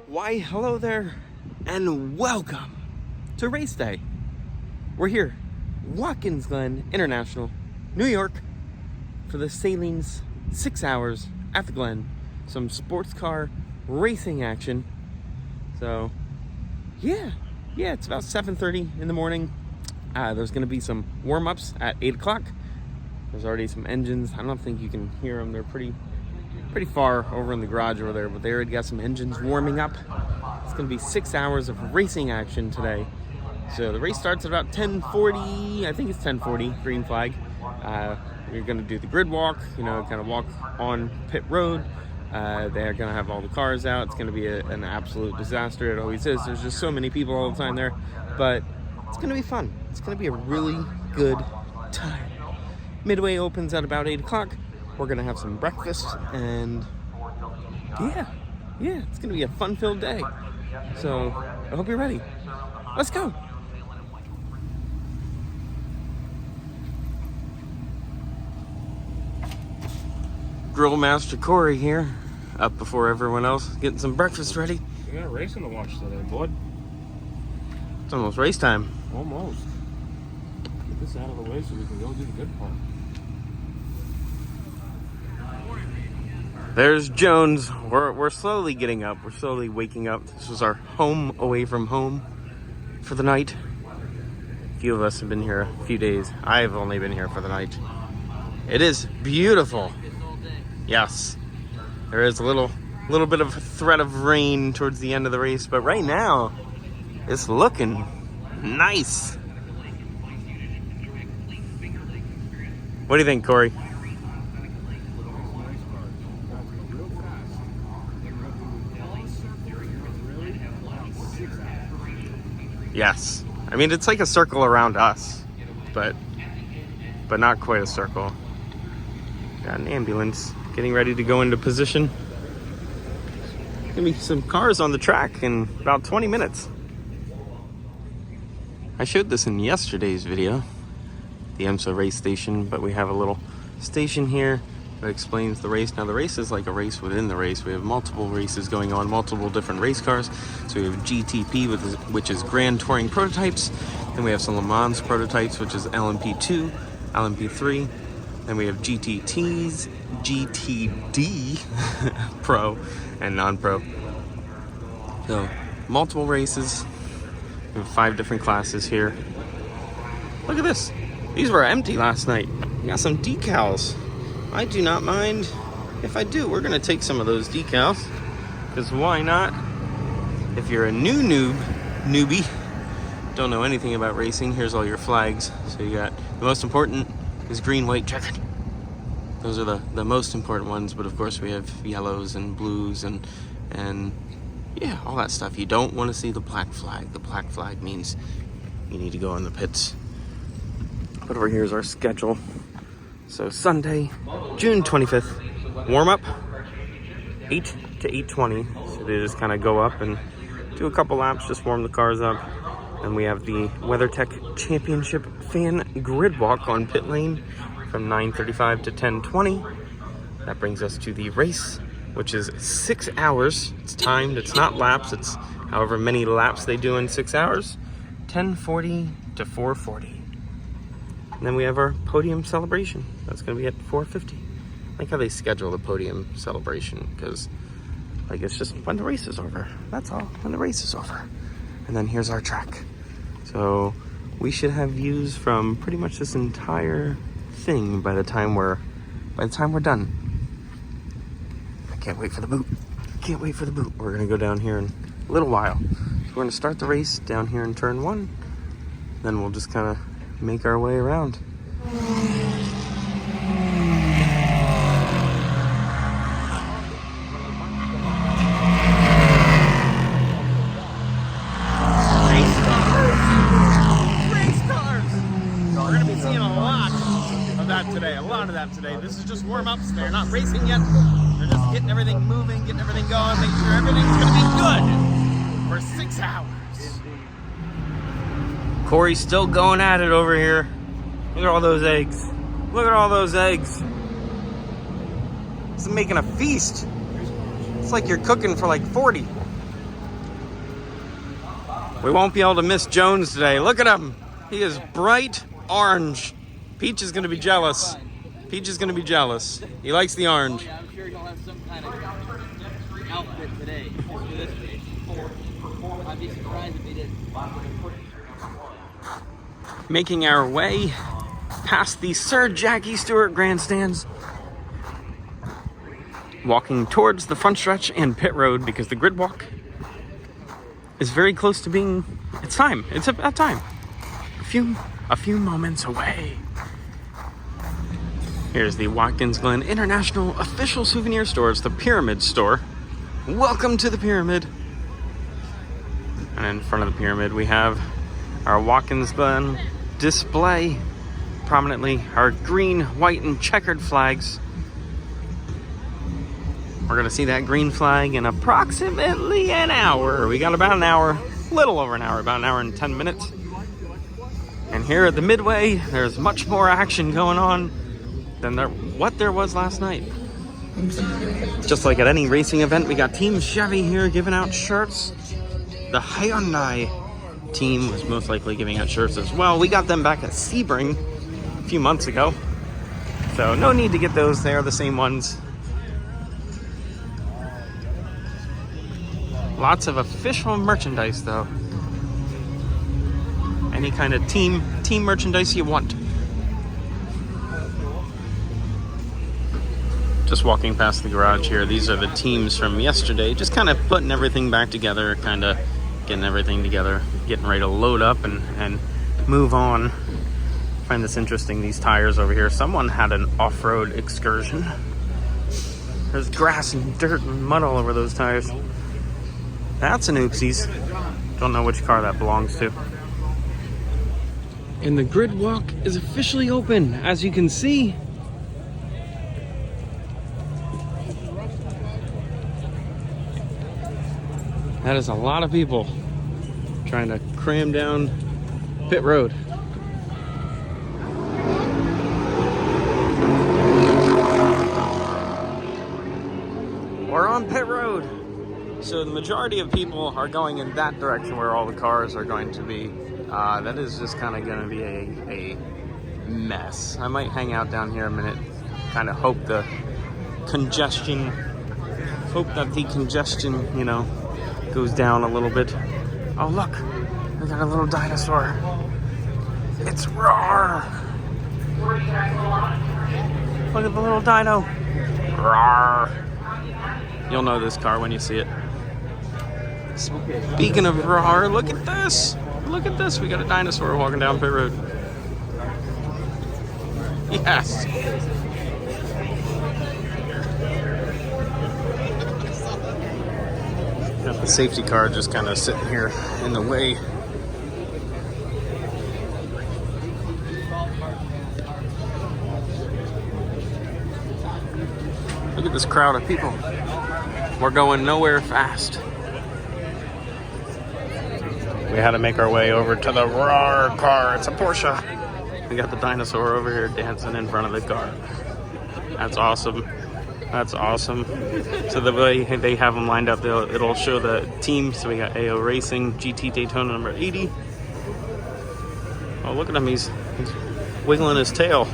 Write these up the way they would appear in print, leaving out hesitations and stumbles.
Why, hello there, and welcome to race day. We're here, Watkins Glen International, New York, for the Sahlen's 6 hours at the Glen. Some sports car racing action. So, yeah, it's about 7:30 in the morning. There's going to be some warm-ups at 8 o'clock. There's already some engines. I don't think you can hear them. They're pretty far over in the garage over there, but they already got some engines warming up. It's going to be 6 hours of racing action today. So the race starts at about 10:40. I think it's 10:40, green flag. We're going to do the grid walk, kind of walk on pit road. They're going to have all the cars out. It's going to be an absolute disaster. It always is. There's just so many people all the time there. But it's going to be fun. It's going to be a really good time. Midway opens at about 8 o'clock. We're going to have some breakfast. And yeah, it's going to be a fun-filled day. So I hope you're ready. Let's go. Grill Master Corey here, up before everyone else, getting some breakfast ready. We got racing to watch today, bud. It's almost race time. Almost. Get this out of the way so we can go do the good part. There's Jones. We're slowly getting up. We're slowly waking up. This was our home away from home for the night. A few of us have been here a few days. I've only been here for the night. It is beautiful. Yes, there is a little bit of a threat of rain towards the end of the race, but right now it's looking nice. What do you think, Corey? Yes, I mean it's like a circle around us, but not quite a circle. Got an ambulance getting ready to go into position. Gonna be some cars on the track in about 20 minutes. I showed this in yesterday's video, the EMSA race station, but we have a little station here that explains the race. Now the race is like a race within the race. We have multiple races going on, multiple different race cars. So we have GTP, which is Grand Touring prototypes. Then we have some Le Mans prototypes, which is LMP2, LMP3. Then we have GTTs, GTD, Pro, and non-pro. So, multiple races. We have 5 different classes here. Look at this. These were empty last night. We got some decals. I do not mind if I do. We're going to take some of those decals. Because why not? If you're a newbie, don't know anything about racing, here's all your flags. So you got the most important is green, white, checkered. Those are the most important ones, but of course we have yellows and blues and yeah, all that stuff. You don't want to see the black flag. The black flag means you need to go in the pits. But over here is our schedule. So Sunday, June 25th, warm up, 8 to 8:20. So they just kind of go up and do a couple laps, just warm the cars up. And we have the WeatherTech Championship Fan Grid Walk on pit lane from 9:35 to 10:20. That brings us to the race, which is 6 hours. It's timed, it's not laps, it's however many laps they do in 6 hours. 10:40 to 4:40. And then we have our podium celebration. That's going to be at 4:50. I like how they schedule the podium celebration, because it's just when the race is over. That's all, when the race is over. And then here's our track. So we should have views from pretty much this entire thing by the time we're done. I can't wait for the boot. We're gonna go down here in a little while. So we're gonna start the race down here in turn 1. Then we'll just kind of make our way around. Today, a lot of that today. This is just warm-ups. They're not racing yet. They're just getting everything moving, getting everything going, making sure everything's going to be good for 6 hours. Corey's still going at it over here. Look at all those eggs. Look at all those eggs. It's making a feast. It's like you're cooking for like 40. We won't be able to miss Jones today. Look at him. He is bright orange. Peach is going to be jealous. Peach is going to be jealous. He likes the orange. Yeah, I'm sure he'll have some kind of outfit today. For this race. I'd be surprised if he didn't. Making our way past the Sir Jackie Stewart grandstands. Walking towards the front stretch and pit road because the grid walk is very close to being, it's time. It's about time. A few moments away. Here's the Watkins Glen International official souvenir store. It's the Pyramid store. Welcome to the Pyramid. And in front of the Pyramid, we have our Watkins Glen display. Prominently, our green, white, and checkered flags. We're gonna see that green flag in approximately an hour. We got about an hour, a little over an hour, about an hour and 10 minutes. And here at the Midway, there's much more action going on than what there was last night. Just like at any racing event, we got Team Chevy here giving out shirts. The Hyundai team was most likely giving out shirts as well. We got them back at Sebring a few months ago. So no need to get those, they are the same ones. Lots of official merchandise though. Any kind of team merchandise you want. Just walking past the garage here, these are the teams from yesterday. Just kind of putting everything back together, kind of getting everything together, getting ready to load up and move on. I find this interesting, these tires over here. Someone had an off-road excursion. There's grass and dirt and mud all over those tires. That's an oopsies. Don't know which car that belongs to. And the grid walk is officially open, as you can see. That is a lot of people trying to cram down pit road. We're on pit road. So the majority of people are going in that direction where all the cars are going to be. That is just kind of going to be a mess. I might hang out down here a minute, kind of hope that the congestion, you know, goes down a little bit. Oh look, we got a little dinosaur. It's roar. Look at the little dino. Roar. You'll know this car when you see it. Speaking of roar, look at this. Look at this. We got a dinosaur walking down pit road. Yes. Got the safety car just kind of sitting here in the way. Look at this crowd of people. We're going nowhere fast. We had to make our way over to the roar car. It's a Porsche. We got the dinosaur over here dancing in front of the car. That's awesome. That's awesome. So the way they have them lined up, it'll show the team. So we got AO Racing, GT Daytona number 80. Oh, look at him. He's wiggling his tail.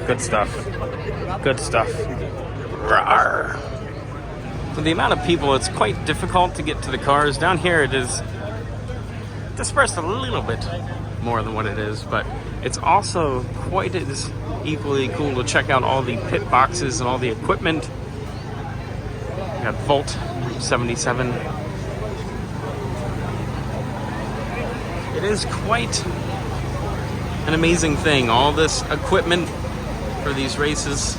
Good stuff. Good stuff. Rawr. For the amount of people, it's quite difficult to get to the cars. Down here, it is dispersed a little bit more than what it is, but it's also quite as equally cool to check out all the pit boxes and all the equipment. We got Volt 77. It is quite an amazing thing, all this equipment for these races.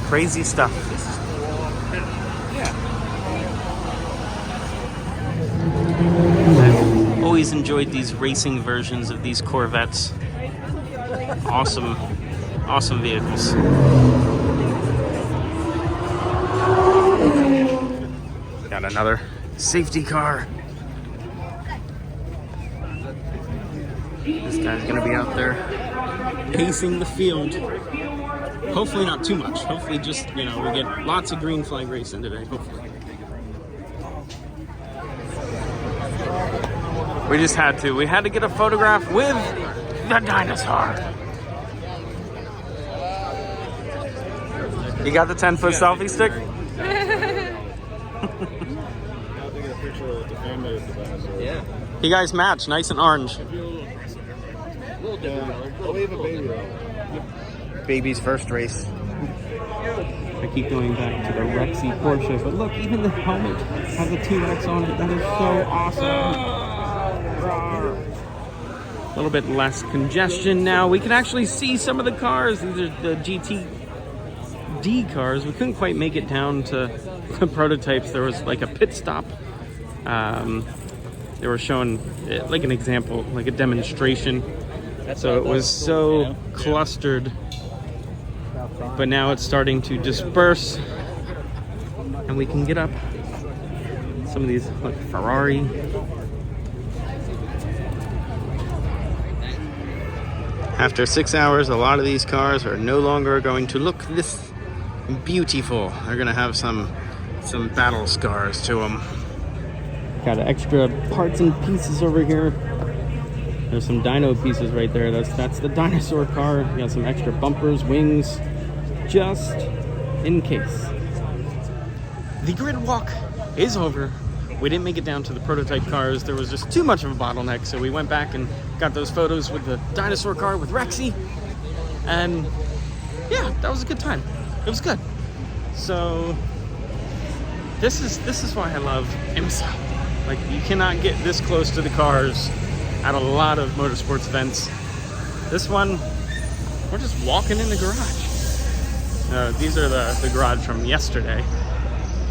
Crazy stuff. I've always enjoyed these racing versions of these Corvettes. Awesome, awesome vehicles. Got another safety car This guy's gonna be out there pacing the field. Hopefully not too much. Hopefully just, you know, we get lots of green flag racing today, hopefully. We just had to. We had to get a photograph with the dinosaur. You got the 10-foot selfie stick? Yeah. You guys match, nice and orange. Baby's first race. I keep going back to the Rexy Porsche, but look, even the helmet has a T-Rex on it. That is so awesome. A little bit less congestion now. We can actually see some of the cars. These are the GTD cars. We couldn't quite make it down to the prototypes. There was like a pit stop. They were showing like an example, like a demonstration. So it was so clustered. But now it's starting to disperse. And we can get up some of these, like Ferrari. After 6 hours, a lot of these cars are no longer going to look this beautiful. They're gonna have some battle scars to them. Got extra parts and pieces over here. There's some dino pieces right there. That's the dinosaur car. You got some extra bumpers, wings, just in case. The grid walk is over. We didn't make it down to the prototype cars. There was just too much of a bottleneck, so we went back and got those photos with the dinosaur car with Rexy. And yeah, that was a good time. It was good. So this is why I love IMSA. Like, you cannot get this close to the cars at a lot of motorsports events. This one, we're just walking in the garage. These are the garage from yesterday.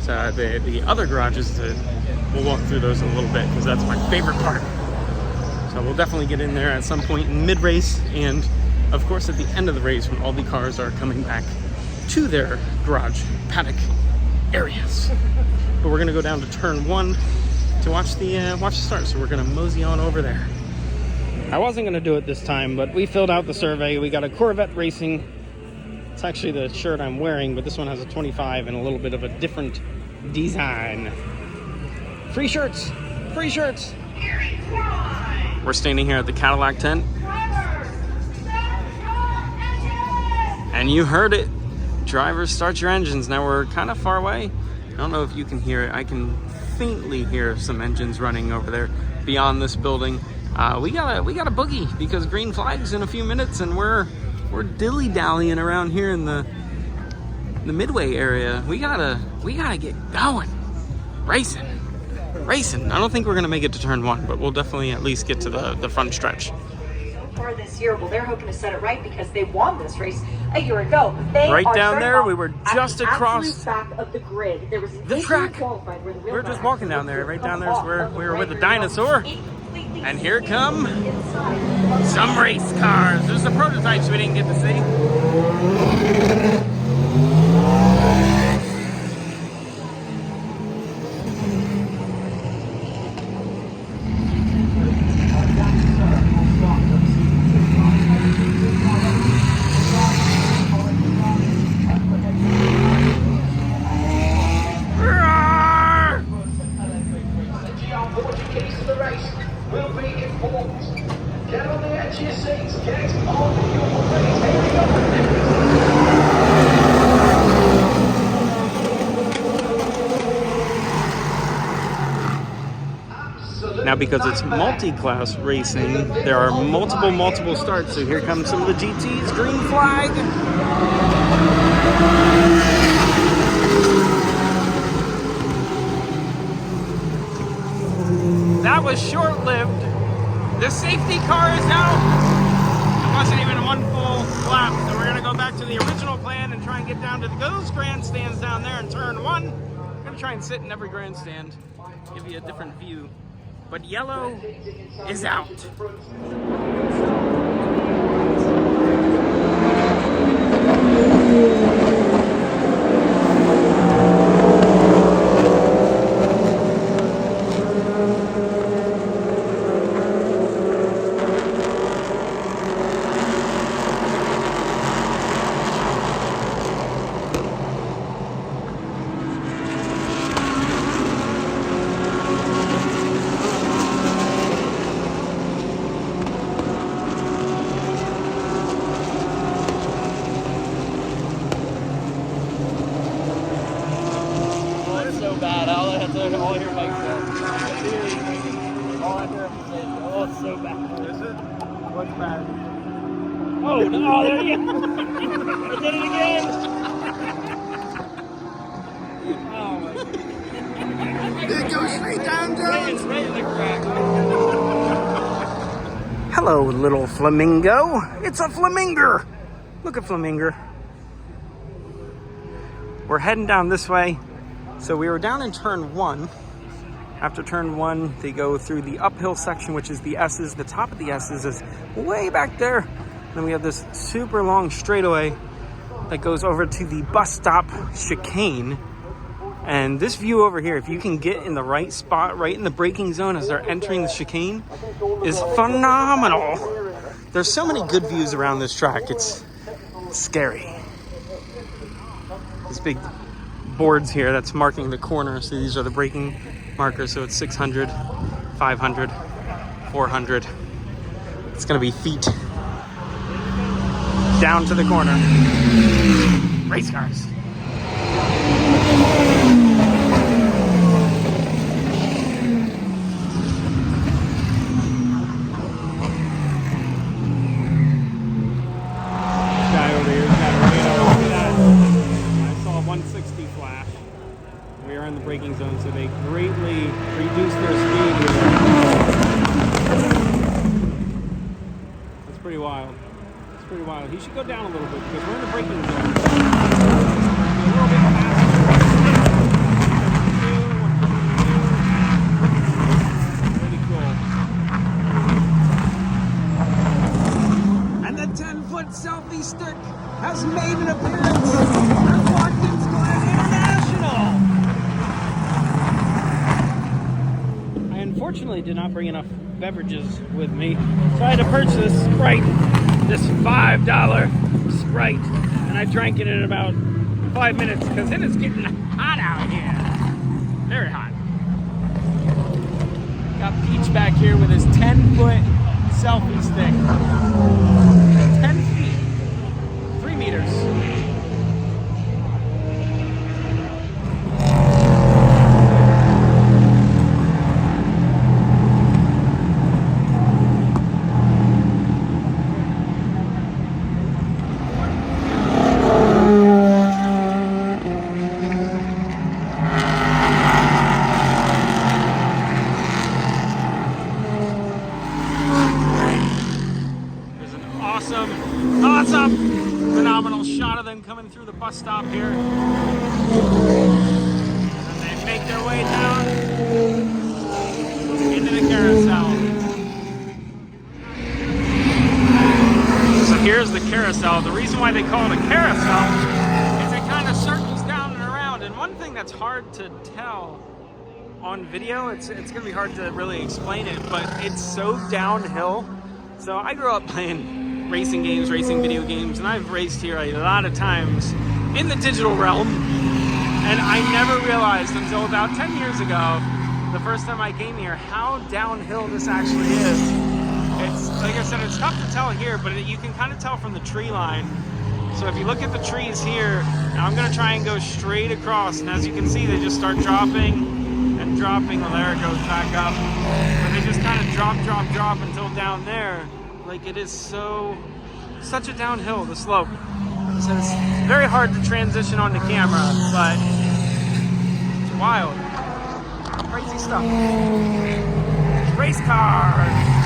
So the other garages, we'll walk through those in a little bit because that's my favorite part. So we'll definitely get in there at some point in mid-race, and of course at the end of the race when all the cars are coming back to their garage paddock areas. But we're gonna go down to turn 1 to watch the start. So we're gonna mosey on over there. I wasn't gonna do it this time, but we filled out the survey. We got a Corvette Racing. It's actually the shirt I'm wearing, but this one has a 25 and a little bit of a different design. Free shirts! Free shirts! We're standing here at the Cadillac tent. And you heard it. Drivers, start your engines. Now we're kind of far away. I don't know if you can hear it. I can faintly hear some engines running over there beyond this building. We got a boogie because green flag's in a few minutes, and we're dilly-dallying around here in the Midway area. We gotta get going. Racing. I don't think we're gonna make it to turn 1, but we'll definitely at least get to the front stretch. So far this year, well, they're hoping to set it right because they won this race a year ago. They right down there, we were just across back of the grid. There was the track. We were just walking down there. Right down there is where we were with the dinosaur. And here come some race cars. There's the prototypes we didn't get to see. Now, because it's multi-class racing, there are multiple starts. So here comes some of the GTs, green flag. That was short-lived. The safety car is out. It wasn't even one full lap. So we're gonna go back to the original plan and try and get down to those grandstands down there in turn 1. I'm gonna try and sit in every grandstand, give you a different view. But yellow is out. All I hear him say is, oh, it's so bad. Is it? What's bad? Oh, no, there you go. I did it again. Oh, my God. It goes straight down, Jones. Right in the crack. Hello, little flamingo. It's a flamingo. Look at flamingo. We're heading down this way. So we were down in turn 1. After turn 1, they go through the uphill section, which is the S's. The top of the S's is way back there. Then we have this super long straightaway that goes over to the bus stop chicane. And this view over here, if you can get in the right spot, right in the braking zone as they're entering the chicane, is phenomenal. There's so many good views around this track. It's scary. These big boards here that's marking the corner. So these are the braking markers. So it's 600, 500, 400. It's gonna be feet down to the corner. Race cars. Guy over here got a radar. Look at that. I saw 160 flash. We are in the braking zone, so they greatly reduced their speed here. That's pretty wild. That's pretty wild. He should go down a little bit because we're in the braking zone. A little bit faster. Really cool. And the 10-foot selfie stick has made an appearance at Watkins Glen International. I unfortunately did not bring enough beverages with me, so I had to purchase this Sprite, this $5 Sprite, and I drank it in about 5 minutes because it is getting hot out here. Very hot. Got Peach back here with his 10-foot selfie stick. 10 feet. 3 meters. Awesome, phenomenal shot of them coming through the bus stop here. And they make their way down into the carousel. So here's the carousel. The reason why they call it a carousel is it kind of circles down and around. And one thing that's hard to tell on video, it's going to be hard to really explain it, but it's so downhill. So I grew up playing racing games, racing video games, and I've raced here a lot of times in the digital realm, and I never realized until about 10 years ago, the first time I came here, how downhill this actually is. It's, like I said, it's tough to tell here, but you can kind of tell from the tree line. So if you look at the trees here, now I'm going to try and go straight across, and as you can see, they just start dropping and dropping. Well, there it goes back up. But they just kind of drop until down there. Like, it is such a downhill, the slope. So it's very hard to transition onto camera, but it's wild. Crazy stuff. Race cars.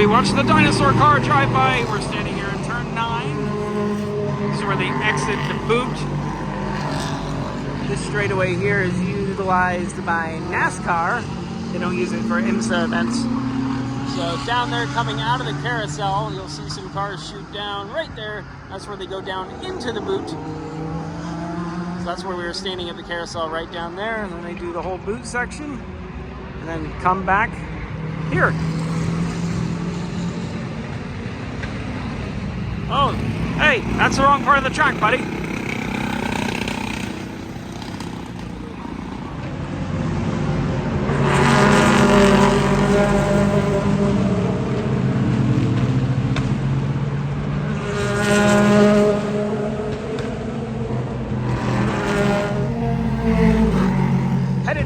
Watch the dinosaur car drive by. We're standing here in turn 9. This is where they exit the boot. This straightaway here is utilized by NASCAR. They don't use it for IMSA events. So down there coming out of the carousel, you'll see some cars shoot down right there. That's where they go down into the boot. So that's where we were standing at the carousel, right down there. And then they do the whole boot section and then come back here. Oh, hey, that's the wrong part of the track, buddy.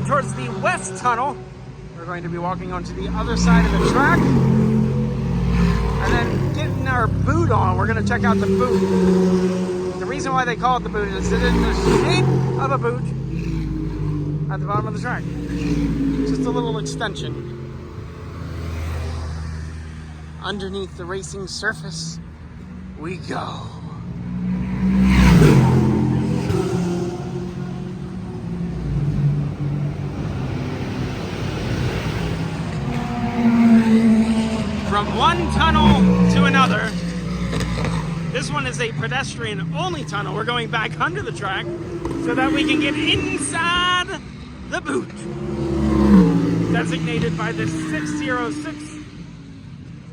towards the west tunnel. We're going to be walking onto the other side of the track. And then getting our boot on. We're going to check out the boot. The reason why they call it the boot is it's in the shape of a boot at the bottom of the track. Just a little extension. Underneath the racing surface, we go. From one tunnel to another. This one is a pedestrian-only tunnel. We're going back under the track so that we can get inside the boot. Designated by the 606.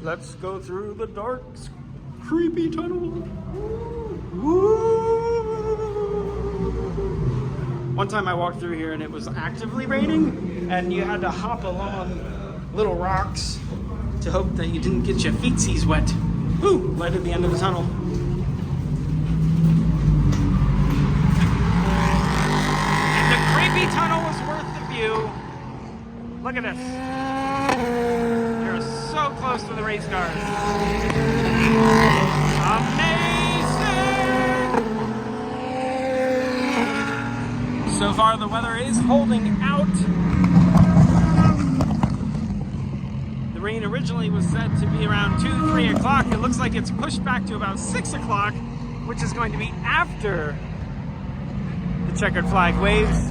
Let's go through the dark, creepy tunnel. One time I walked through here and it was actively raining, and you had to hop along little rocks to hope that you didn't get your feetsies wet. Woo! Right at the end of the tunnel. And the creepy tunnel was worth the view. Look at this. You're so close to the race cars. Amazing! So far the weather is holding out. The rain originally was said to be around 2, 3 o'clock. It looks like it's pushed back to about 6 o'clock, which is going to be after the checkered flag waves.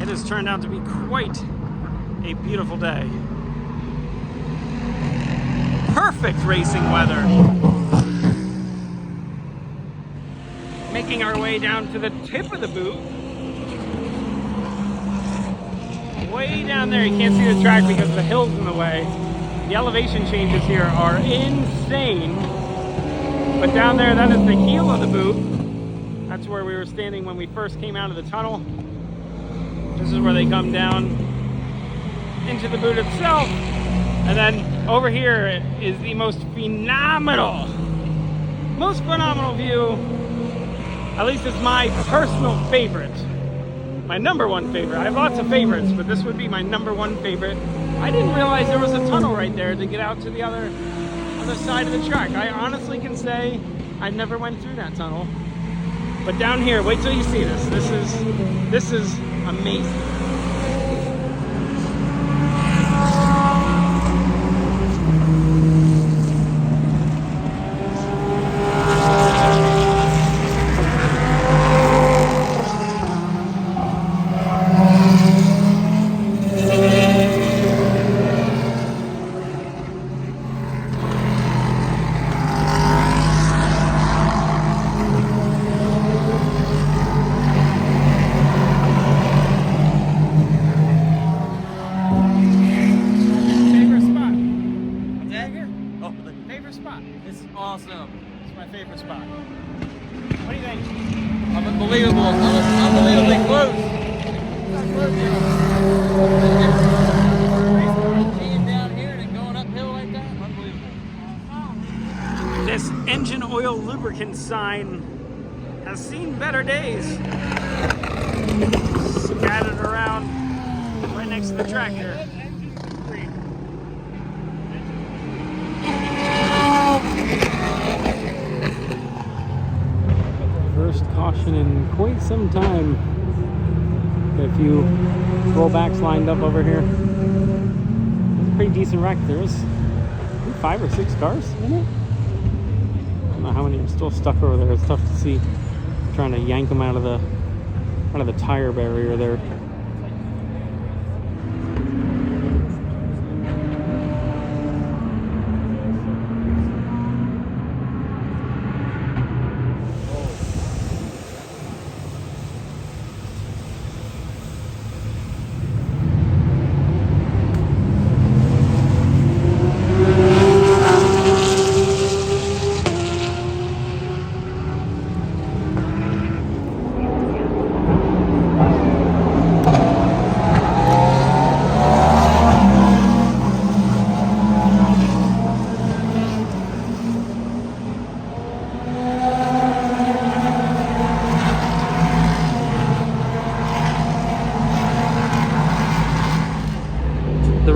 It has turned out to be quite a beautiful day. Perfect racing weather. Making our way down to the tip of the boot. Way down there, you can't see the track because the hill's in the way. The elevation changes here are insane. But down there, that is the heel of the boot. That's where we were standing when we first came out of the tunnel. This is where they come down into the boot itself. And then over here is the most phenomenal view. At least it's my personal favorite. My number one favorite. I have lots of favorites, but this would be my number one favorite. I didn't realize there was a tunnel right there to get out to the other side of the track. I honestly can say I never went through that tunnel. But down here, wait till you see this. This is amazing. Unbelievably close. Down here and going uphill like that. Unbelievable. This engine oil lubricant sign has seen better days. Scattered around right next to the track here. First caution in quite some time. Got a few rollbacks lined up over here. It's a pretty decent wreck. There's 5 or 6 cars in it. I don't know how many are still stuck over there. It's tough to see. I'm trying to yank them out of the tire barrier there.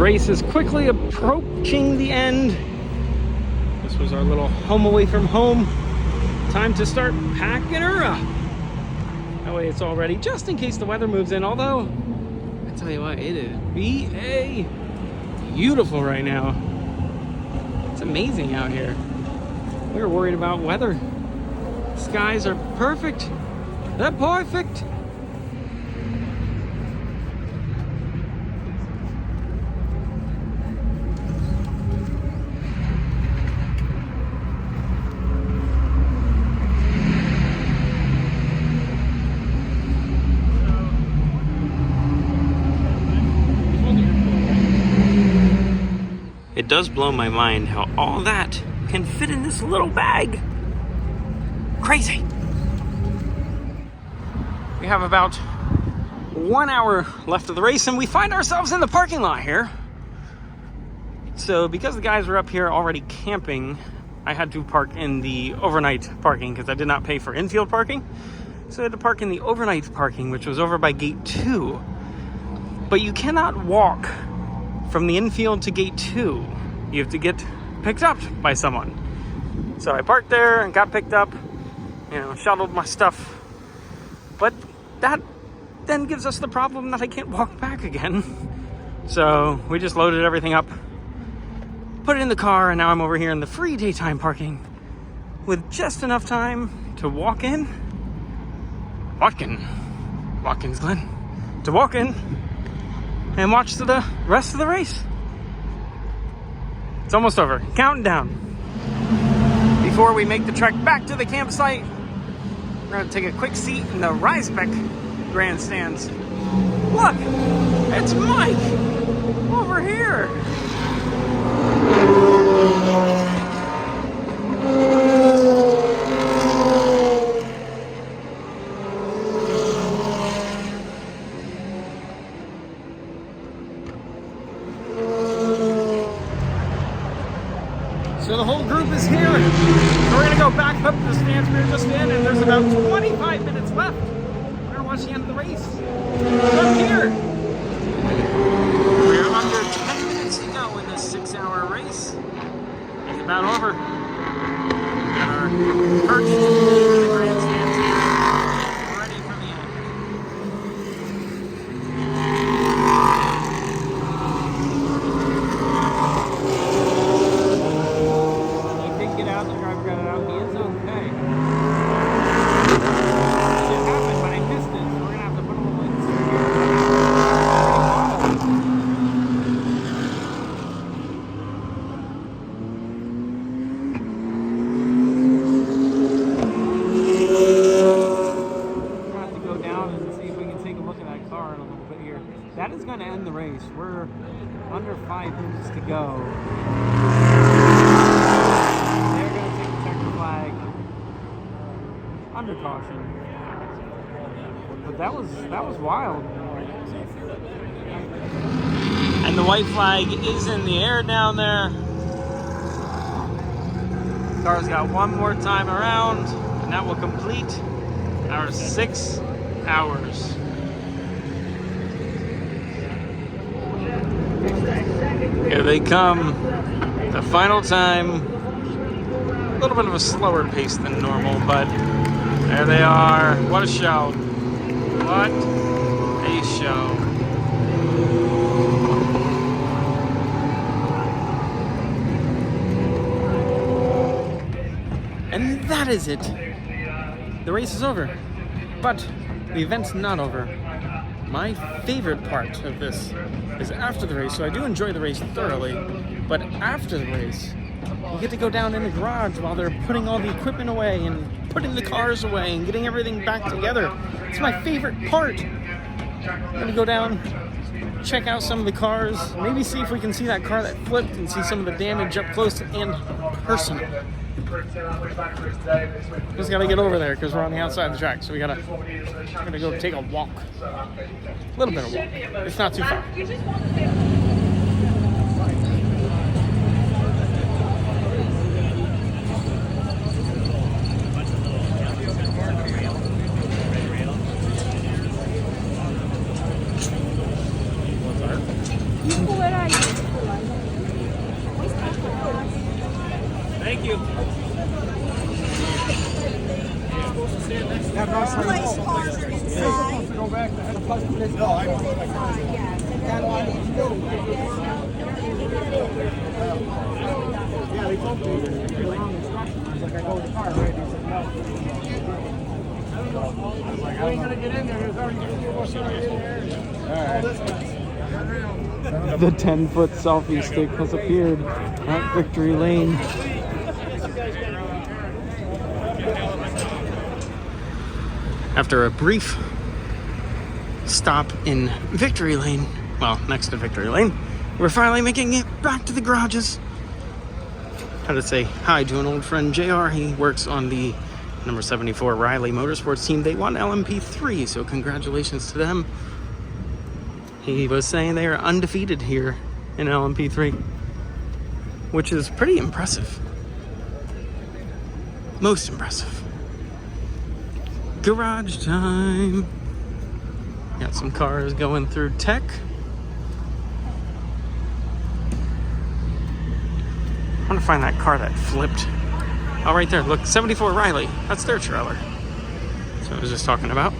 race is quickly approaching the end. This was our little home away from home. Time to start packing her up. That way it's all ready, just in case the weather moves in. Although, I tell you what, it is beautiful right now. It's amazing out here. We were worried about weather. Skies are perfect. They're perfect. It does blow my mind how all that can fit in this little bag. Crazy. We have about 1 hour left of the race and we find ourselves in the parking lot here. So because the guys were up here already camping, I had to park in the overnight parking because I did not pay for infield parking. So I had to park in the overnight parking, which was over by gate 2. But you cannot walk from the infield to gate 2. You have to get picked up by someone. So I parked there and got picked up, shuttled my stuff. But that then gives us the problem that I can't walk back again. So we just loaded everything up, put it in the car, and now I'm over here in the free daytime parking with just enough time to walk in, Watkins Glen, to walk in and watch the rest of the race. It's almost over. Counting down. Before we make the trek back to the campsite, we're going to take a quick seat in the Risebeck grandstands. Look! It's Mike! Over here! So the whole group is here. So we're gonna go back up to the stands we were just in, and there's about 25 minutes left. We're gonna watch the end of the race. Up here. We're under 10 minutes to go in this 6-hour race. It's about over. We've got our perch in the grandstands here, ready for the end. That is going to end the race. We're under 5 minutes to go. They're going to take the checker flag under caution. But that was wild. And the white flag is in the air down there. Car's got one more time around, and that will complete our 6 hours. Here they come, the final time. A little bit of a slower pace than normal, but there they are. What a show. What a show. And that is it. The race is over, but the event's not over. My favorite part of this is after the race. So I do enjoy the race thoroughly, but after the race, you get to go down in the garage while they're putting all the equipment away and putting the cars away and getting everything back together. It's my favorite part. I'm gonna go down, check out some of the cars, maybe see if we can see that car that flipped and see some of the damage up close and personal. Just gotta get over there because we're on the outside of the track, so we're gonna go take a walk. A little bit of walk. It's not too far. Where are you? place cars are inside. Yeah, they told me the wrong instruction. I was like, I go with the car, right? He said, no. I was like, I ain't gonna get in there. There's already going to be more in there. The 10-foot selfie stick has appeared at Victory Lane. After a brief stop in Victory Lane, well, next to Victory Lane, we're finally making it back to the garages. Had to say hi to an old friend, JR. He works on the number 74 Riley Motorsports team. They won LMP3, so congratulations to them. He was saying they are undefeated here in LMP3, which is pretty impressive. Most impressive. Garage time. Got some cars going through tech. I want to find that car that flipped. Oh, right there. Look, 74 Riley. That's their trailer. That's what I was just talking about.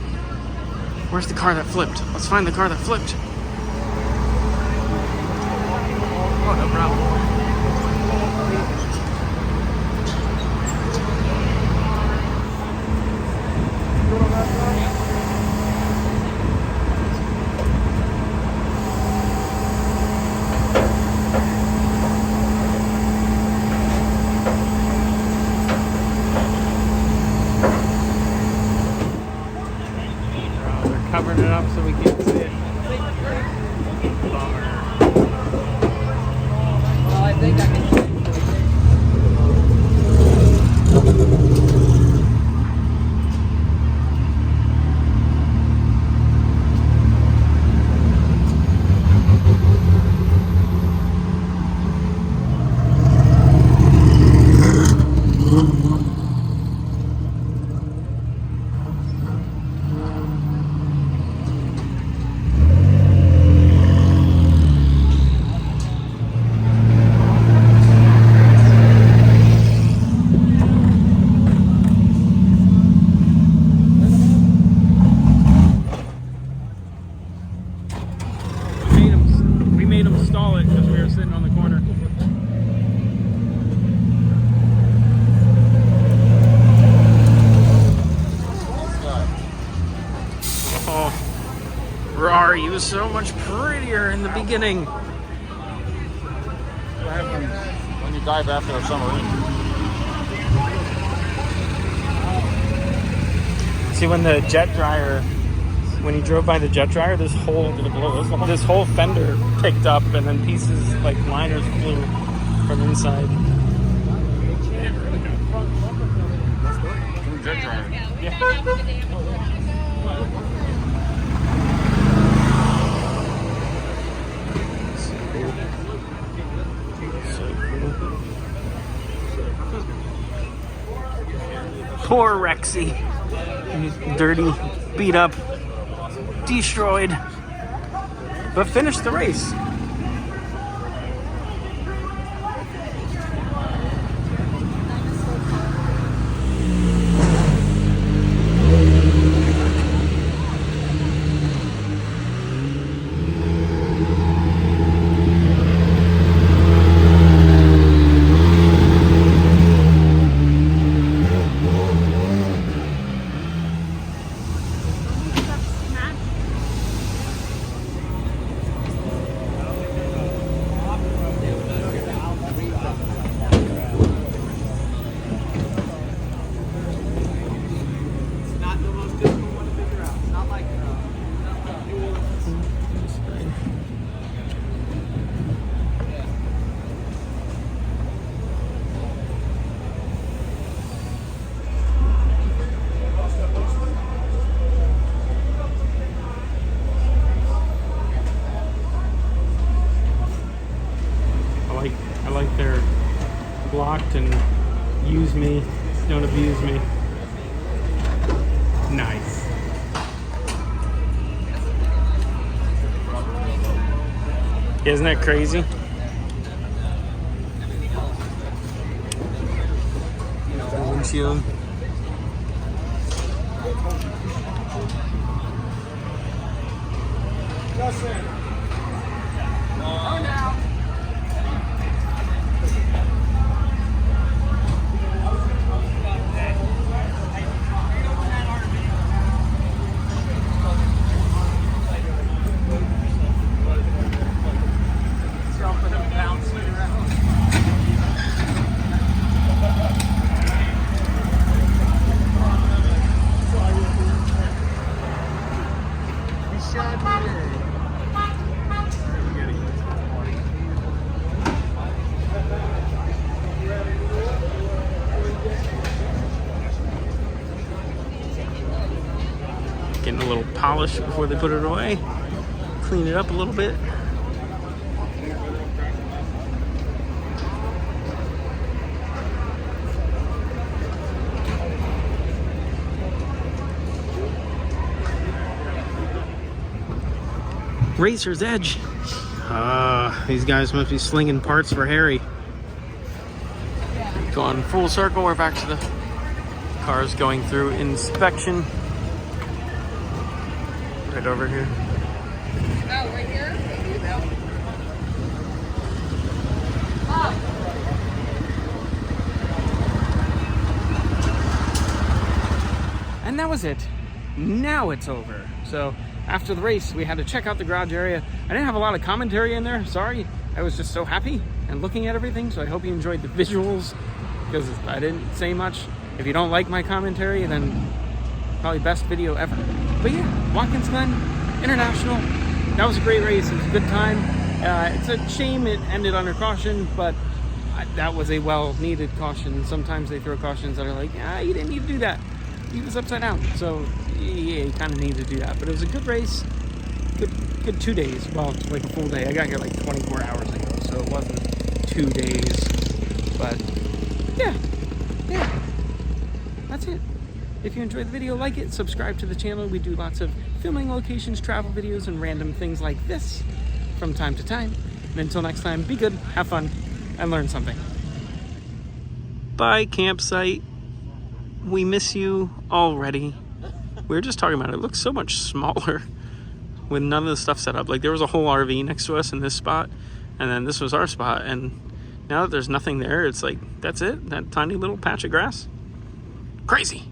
Where's the car that flipped? Let's find the car that flipped. Oh, no problem. Covering it up so we can't see it. Bummer. Well, I think I can. We made him stall it because we were sitting on the corner. Oh, Rari, you was so much prettier in the beginning. What happens when you dive after a submarine? See, when the jet dryer, when he drove by the jet dryer, this whole fender picked up, and then pieces like liners flew from inside. Jet dryer. Poor Rexy. He's dirty, beat up, destroyed, but finished the race. I like their blocked and use me, don't abuse me. Nice. Isn't that crazy? Windshield. Getting a little polish before they put it away. Clean it up a little bit. Racer's Edge. These guys must be slinging parts for Harry. Going full circle, we're back to the cars going through inspection. Right over here. Oh, right here? And that was it. Now it's over. So after the race, we had to check out the garage area. I didn't have a lot of commentary in there. Sorry. I was just so happy and looking at everything. So I hope you enjoyed the visuals because I didn't say much. If you don't like my commentary, then probably best video ever. But yeah, Watkins Glen International. That was a great race. It was a good time. It's a shame it ended under caution, but that was a well-needed caution. Sometimes they throw cautions that are like, you didn't need to do that. He was upside down. So yeah, you kind of need to do that. But it was a good race. Good 2 days. Well, it's like a full day. I got here like 24 hours ago, so it wasn't 2 days. But yeah, that's it. If you enjoyed the video, like it, subscribe to the channel. We do lots of filming locations, travel videos, and random things like this from time to time. And until next time, be good, have fun, and learn something. Bye, campsite. We miss you already. We were just talking about it. It looks so much smaller with none of the stuff set up. Like there was a whole RV next to us in this spot, and then this was our spot. And now that there's nothing there, it's like, that's it? That tiny little patch of grass? Crazy.